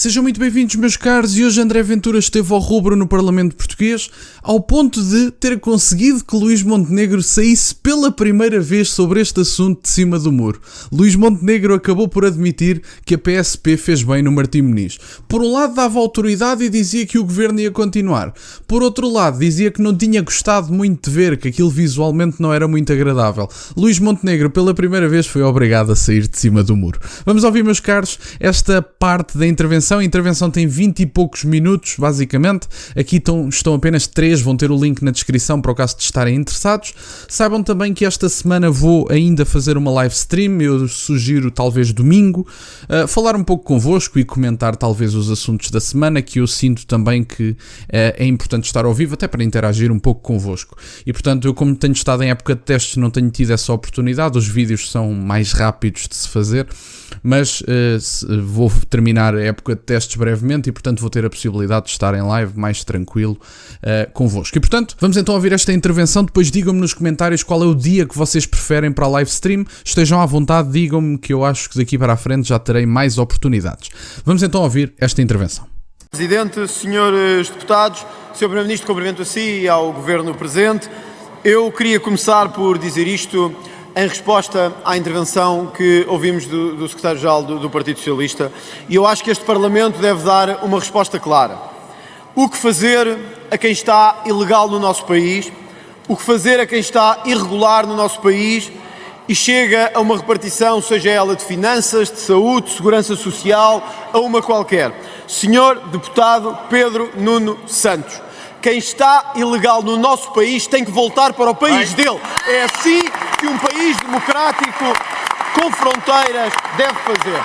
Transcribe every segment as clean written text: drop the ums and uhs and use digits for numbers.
Sejam muito bem-vindos, meus caros, e hoje André Ventura esteve ao rubro no Parlamento Português, ao ponto de ter conseguido que Luís Montenegro saísse pela primeira vez sobre este assunto de cima do muro. Luís Montenegro acabou por admitir que a PSP fez bem no Martim Moniz. Por um lado dava autoridade e dizia que o governo ia continuar. Por outro lado dizia que não tinha gostado muito de ver, que aquilo visualmente não era muito agradável. Luís Montenegro pela primeira vez foi obrigado a sair de cima do muro. Vamos ouvir, meus caros, esta parte da intervenção. A intervenção tem 20 e poucos minutos, basicamente. Aqui estão apenas 3, vão ter o link na descrição para o caso de estarem interessados. Saibam também que esta semana vou ainda fazer uma live stream, eu sugiro talvez domingo, falar um pouco convosco e comentar talvez os assuntos da semana, que eu sinto também que é importante estar ao vivo, até para interagir um pouco convosco. E portanto, eu como tenho estado em época de testes, não tenho tido essa oportunidade, os vídeos são mais rápidos de se fazer, mas vou terminar a época de testes brevemente e portanto vou ter a possibilidade de estar em live mais tranquilo convosco. E portanto, vamos então ouvir esta intervenção, depois digam-me nos comentários qual é o dia que vocês preferem para a live stream, estejam à vontade, digam-me que eu acho que daqui para a frente já terei mais oportunidades. Vamos então ouvir esta intervenção. Presidente, senhores deputados, Sr. Primeiro-Ministro, cumprimento a si e ao Governo presente. Eu queria começar por dizer isto em resposta à intervenção que ouvimos do Secretário-Geral do Partido Socialista, e eu acho que este Parlamento deve dar uma resposta clara. O que fazer a quem está ilegal no nosso país, o que fazer a quem está irregular no nosso país e chega a uma repartição, seja ela de finanças, de saúde, de segurança social, a uma qualquer. Senhor Deputado Pedro Nuno Santos, quem está ilegal no nosso país tem que voltar para o país dele. É assim que um país democrático com fronteiras deve fazer.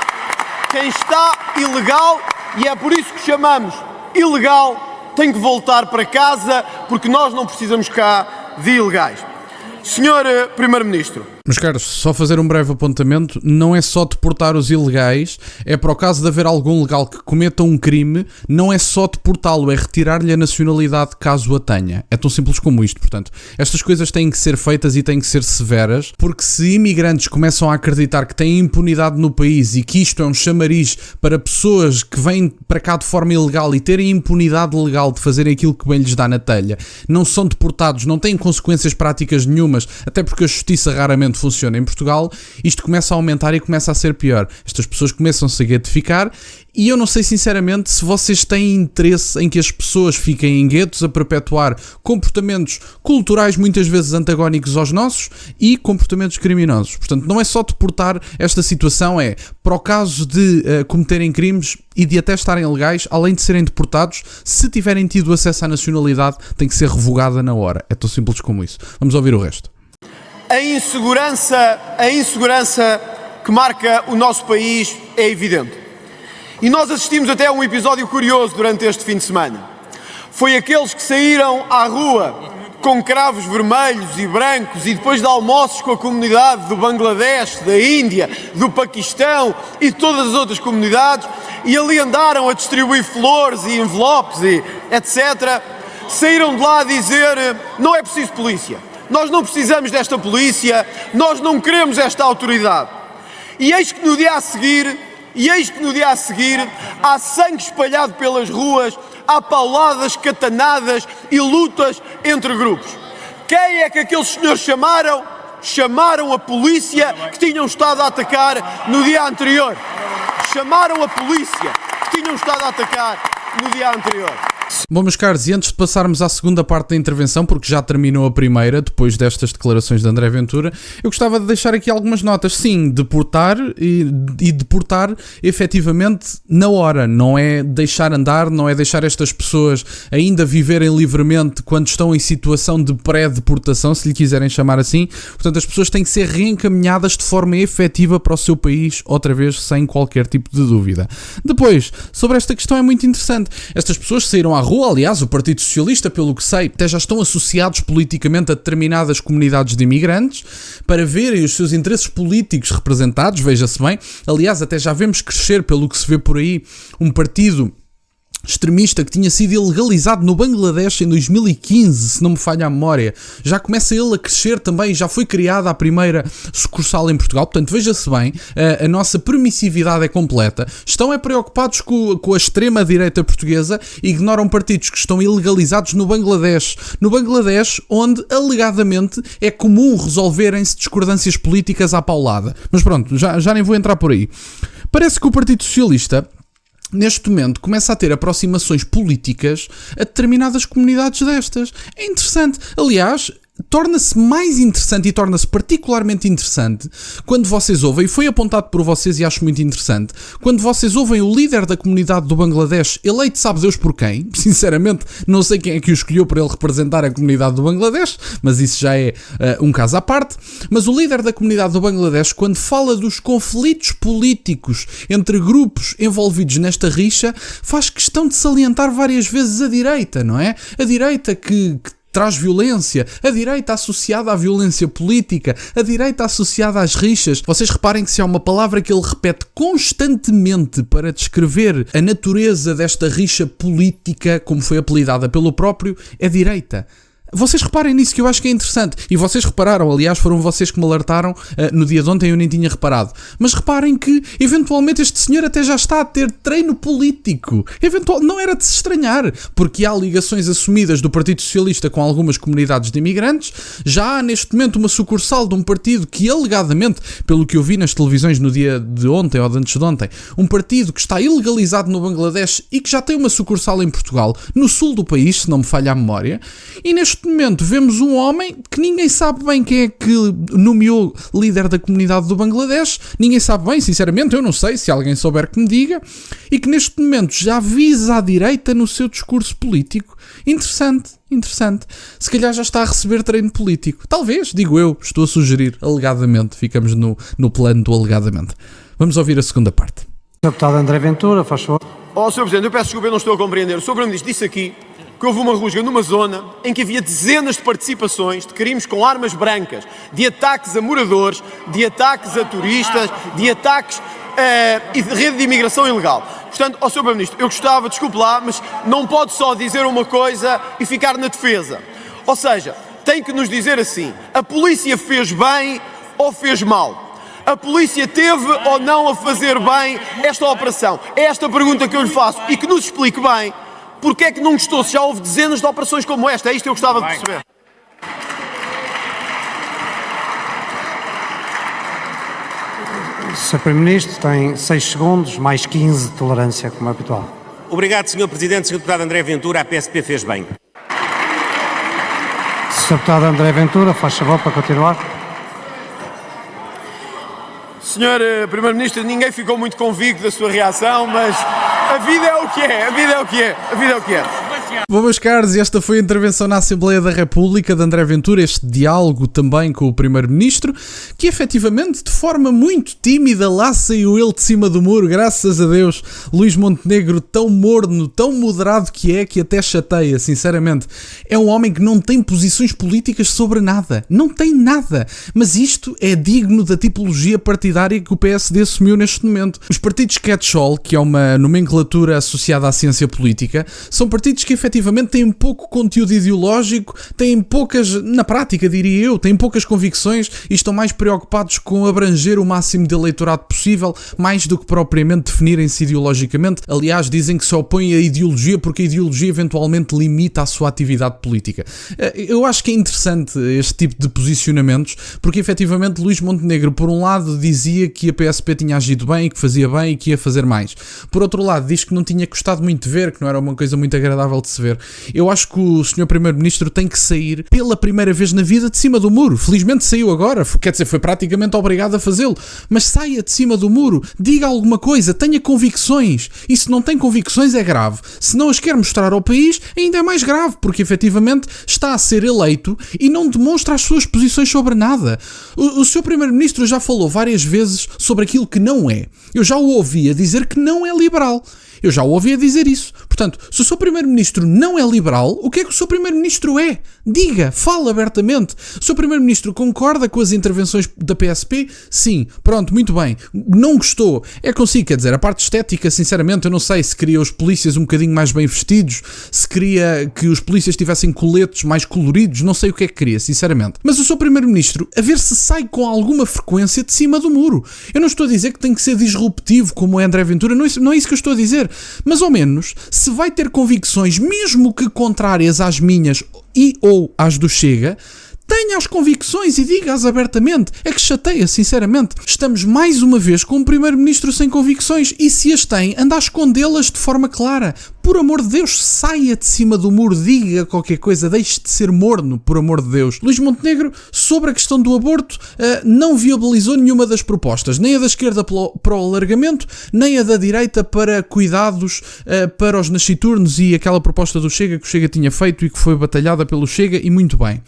Quem está ilegal, e é por isso que chamamos ilegal, tem que voltar para casa, porque nós não precisamos cá de ilegais. Senhor Primeiro-Ministro. Meus caros, só fazer um breve apontamento, não é só deportar os ilegais, é para o caso de haver algum legal que cometa um crime, não é só deportá-lo, é retirar-lhe a nacionalidade caso a tenha. É tão simples como isto, portanto. Estas coisas têm que ser feitas e têm que ser severas, porque se imigrantes começam a acreditar que têm impunidade no país e que isto é um chamariz para pessoas que vêm para cá de forma ilegal e terem impunidade legal de fazerem aquilo que bem lhes dá na telha, não são deportados, não têm consequências práticas nenhumas, até porque a justiça raramente funciona em Portugal, isto começa a aumentar e começa a ser pior. Estas pessoas começam-se a guetificar e eu não sei sinceramente se vocês têm interesse em que as pessoas fiquem em guetos a perpetuar comportamentos culturais muitas vezes antagónicos aos nossos e comportamentos criminosos. Portanto, não é só deportar esta situação, é para o caso de cometerem crimes e de até estarem legais, além de serem deportados, se tiverem tido acesso à nacionalidade, tem que ser revogada na hora. É tão simples como isso. Vamos ouvir o resto. A insegurança que marca o nosso país é evidente. E nós assistimos até a um episódio curioso durante este fim de semana. Foi aqueles que saíram à rua com cravos vermelhos e brancos e depois de almoços com a comunidade do Bangladesh, da Índia, do Paquistão e de todas as outras comunidades e ali andaram a distribuir flores e envelopes e etc. Saíram de lá a dizer: não é preciso polícia. Nós não precisamos desta polícia, nós não queremos esta autoridade. E eis que no dia a seguir, há sangue espalhado pelas ruas, há pauladas, catanadas e lutas entre grupos. Quem é que aqueles senhores chamaram? Chamaram a polícia que tinham estado a atacar no dia anterior. Chamaram a polícia que tinham estado a atacar no dia anterior. Bom, meus caros, e antes de passarmos à segunda parte da intervenção, porque já terminou a primeira, depois destas declarações de André Ventura, eu gostava de deixar aqui algumas notas. Sim, deportar e deportar efetivamente na hora, não é deixar andar, não é deixar estas pessoas ainda viverem livremente quando estão em situação de pré-deportação, se lhe quiserem chamar assim. Portanto, as pessoas têm que ser reencaminhadas de forma efetiva para o seu país, outra vez, sem qualquer tipo de dúvida. Depois, sobre esta questão é muito interessante. Estas pessoas saíram à rua, aliás, o Partido Socialista, pelo que sei, até já estão associados politicamente a determinadas comunidades de imigrantes para verem os seus interesses políticos representados, veja-se bem. Aliás, até já vemos crescer, pelo que se vê por aí, um partido extremista que tinha sido ilegalizado no Bangladesh em 2015, se não me falha a memória. Já começa ele a crescer também, já foi criada a primeira sucursal em Portugal, portanto veja-se bem, a nossa permissividade é completa. Estão preocupados com a extrema-direita portuguesa e ignoram partidos que estão ilegalizados no Bangladesh, onde alegadamente é comum resolverem-se discordâncias políticas à paulada. Mas pronto, já nem vou entrar por aí. Parece que o Partido Socialista neste momento começa a ter aproximações políticas a determinadas comunidades destas. É interessante. Aliás, torna-se mais interessante e torna-se particularmente interessante quando vocês ouvem, e foi apontado por vocês e acho muito interessante, quando vocês ouvem o líder da comunidade do Bangladesh, eleito sabe Deus por quem, sinceramente não sei quem é que o escolheu para ele representar a comunidade do Bangladesh, mas isso já é um caso à parte, mas o líder da comunidade do Bangladesh, quando fala dos conflitos políticos entre grupos envolvidos nesta rixa, faz questão de salientar várias vezes a direita, não é? A direita que traz violência, a direita associada à violência política, a direita associada às rixas. Vocês reparem que se há uma palavra que ele repete constantemente para descrever a natureza desta rixa política, como foi apelidada pelo próprio, é direita. Vocês reparem nisso, que eu acho que é interessante. E vocês repararam, aliás, foram vocês que me alertaram no dia de ontem, eu nem tinha reparado. Mas reparem que, eventualmente, este senhor até já está a ter treino político. Não era de se estranhar, porque há ligações assumidas do Partido Socialista com algumas comunidades de imigrantes. Já há, neste momento, uma sucursal de um partido que, alegadamente, pelo que eu vi nas televisões no dia de ontem ou de antes de ontem, um partido que está ilegalizado no Bangladesh e que já tem uma sucursal em Portugal, no sul do país, se não me falha a memória. E neste momento vemos um homem que ninguém sabe bem quem é que nomeou líder da comunidade do Bangladesh, ninguém sabe bem, sinceramente, eu não sei, se alguém souber que me diga, e que neste momento já visa a direita no seu discurso político. Interessante. Se calhar já está a receber treino político. Talvez, digo eu, estou a sugerir, alegadamente, ficamos no plano do alegadamente. Vamos ouvir a segunda parte. Deputado André Ventura, faz favor. Sr. Presidente, eu peço desculpa, eu não estou a compreender. O Sr. Primeiro-Ministro disse aqui que houve uma rusga numa zona em que havia dezenas de participações de crimes com armas brancas, de ataques a moradores, de ataques a turistas, de ataques e de rede de imigração ilegal. Portanto, Sr. Primeiro-Ministro, eu gostava, desculpe lá, mas não pode só dizer uma coisa e ficar na defesa. Ou seja, tem que nos dizer assim, a polícia fez bem ou fez mal? A polícia teve ou não a fazer bem esta operação? É esta pergunta que eu lhe faço e que nos explique bem porque é que não gostou, se já houve dezenas de operações como esta. É isto que eu gostava de perceber. Sr. Primeiro-Ministro tem 6 segundos, mais 15 de tolerância, como é habitual. Obrigado, Sr. Presidente. Sr. Deputado André Ventura, a PSP fez bem. Sr. Deputado André Ventura, faz favor para continuar. Sr. Primeiro-Ministro, ninguém ficou muito convicto da sua reação, mas a vida é o que é, a vida é o que é, a vida é o que é. Bom, meus caros, esta foi a intervenção na Assembleia da República de André Ventura, este diálogo também com o Primeiro-Ministro, que efetivamente de forma muito tímida lá saiu ele de cima do muro, graças a Deus. Luís Montenegro, tão morno, tão moderado que até chateia, sinceramente. É um homem que não tem posições políticas sobre nada, não tem nada, mas isto é digno da tipologia partidária que o PSD assumiu neste momento. Os partidos catch-all, que é uma nomenclatura associada à ciência política, são partidos que efetivamente têm pouco conteúdo ideológico, têm poucas, na prática diria eu, têm poucas convicções e estão mais preocupados com abranger o máximo de eleitorado possível, mais do que propriamente definirem-se ideologicamente. Aliás, dizem que se opõem à ideologia porque a ideologia eventualmente limita a sua atividade política. Eu acho que é interessante este tipo de posicionamentos, porque efetivamente Luís Montenegro, por um lado, dizia que a PSP tinha agido bem, que fazia bem e que ia fazer mais. Por outro lado, diz que não tinha gostado muito de ver, que não era uma coisa muito agradável de se ver. Eu acho que o Sr. Primeiro-Ministro tem que sair pela primeira vez na vida de cima do muro. Felizmente saiu agora, quer dizer, foi praticamente obrigado a fazê-lo, mas saia de cima do muro, diga alguma coisa, tenha convicções, e se não tem convicções é grave. Se não as quer mostrar ao país, ainda é mais grave, porque efetivamente está a ser eleito e não demonstra as suas posições sobre nada. O Sr. Primeiro-Ministro já falou várias vezes sobre aquilo que não é. Eu já o ouvi a dizer que não é liberal. Eu já o ouvi a dizer isso. Portanto, se o seu Primeiro-Ministro não é liberal, o que é que o seu Primeiro-Ministro é? Diga, fala abertamente. O seu Primeiro-Ministro concorda com as intervenções da PSP? Sim. Pronto, muito bem. Não gostou. É consigo, quer dizer, a parte estética, sinceramente, eu não sei se queria os polícias um bocadinho mais bem vestidos, se queria que os polícias tivessem coletes mais coloridos, não sei o que é que queria, sinceramente. Mas o seu Primeiro-Ministro, a ver se sai com alguma frequência de cima do muro. Eu não estou a dizer que tem que ser disruptivo como é André Ventura, não é isso que eu estou a dizer. Mas ao menos, se vai ter convicções, mesmo que contrárias às minhas e ou às do Chega, tenha as convicções e diga-as abertamente. É que chateia, sinceramente. Estamos mais uma vez com um Primeiro-Ministro sem convicções e se as tem, anda a escondê-las de forma clara. Por amor de Deus, saia de cima do muro, diga qualquer coisa, deixe de ser morno, por amor de Deus. Luís Montenegro, sobre a questão do aborto, não viabilizou nenhuma das propostas, nem a da esquerda para o alargamento, nem a da direita para cuidados para os nasciturnos e aquela proposta do Chega que o Chega tinha feito e que foi batalhada pelo Chega, e muito bem.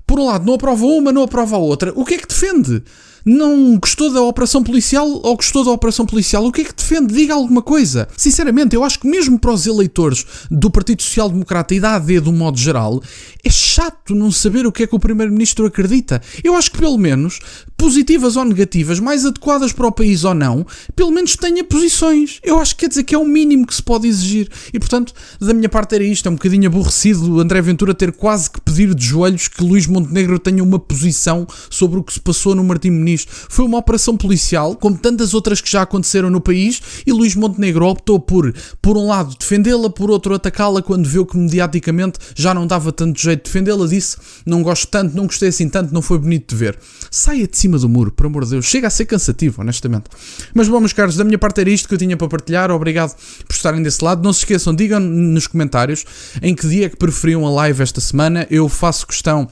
Por um lado, não aprova uma, não aprova a outra. O que é que defende? Não gostou da operação policial ou gostou da operação policial? O que é que defende? Diga alguma coisa. Sinceramente, eu acho que mesmo para os eleitores do Partido Social Democrata e da AD de um modo geral, é chato não saber o que é que o Primeiro-Ministro acredita. Eu acho que pelo menos, positivas ou negativas, mais adequadas para o país ou não, pelo menos tenha posições. Eu acho que quer dizer que é o mínimo que se pode exigir. E portanto, da minha parte era isto. É um bocadinho aborrecido André Ventura ter quase que pedir de joelhos que Luís Montenegro tenha uma posição sobre o que se passou no Martim Moniz. Foi uma operação policial, como tantas outras que já aconteceram no país, e Luís Montenegro optou por um lado, defendê-la, por outro, atacá-la quando viu que mediaticamente já não dava tanto jeito de defendê-la. Disse, não gosto tanto, não gostei assim tanto, não foi bonito de ver. Saia de cima do muro, por amor de Deus. Chega a ser cansativo, honestamente. Mas bom, meus caros, da minha parte era isto que eu tinha para partilhar. Obrigado por estarem desse lado. Não se esqueçam, digam nos comentários em que dia é que preferiam a live esta semana. Eu faço questão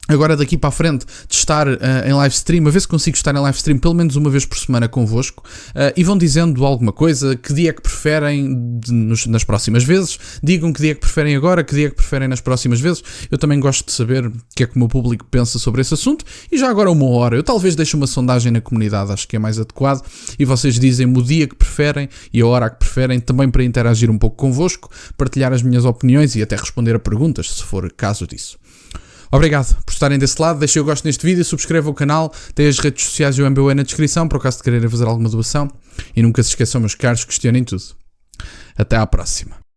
agora daqui para a frente de estar em live stream, a ver se consigo estar em live stream pelo menos uma vez por semana convosco, e vão dizendo alguma coisa, que dia é que preferem nas próximas vezes, digam que dia é que preferem agora, que dia é que preferem nas próximas vezes. Eu também gosto de saber o que é que o meu público pensa sobre esse assunto, e já agora uma hora, eu talvez deixe uma sondagem na comunidade, acho que é mais adequado, e vocês dizem-me o dia que preferem e a hora que preferem, também para interagir um pouco convosco, partilhar as minhas opiniões e até responder a perguntas, se for caso disso. Obrigado por estarem desse lado, deixem o gosto neste vídeo, subscrevam o canal, têm as redes sociais e o MBWay na descrição, por caso de quererem fazer alguma doação. E nunca se esqueçam, meus caros, questionem tudo. Até à próxima.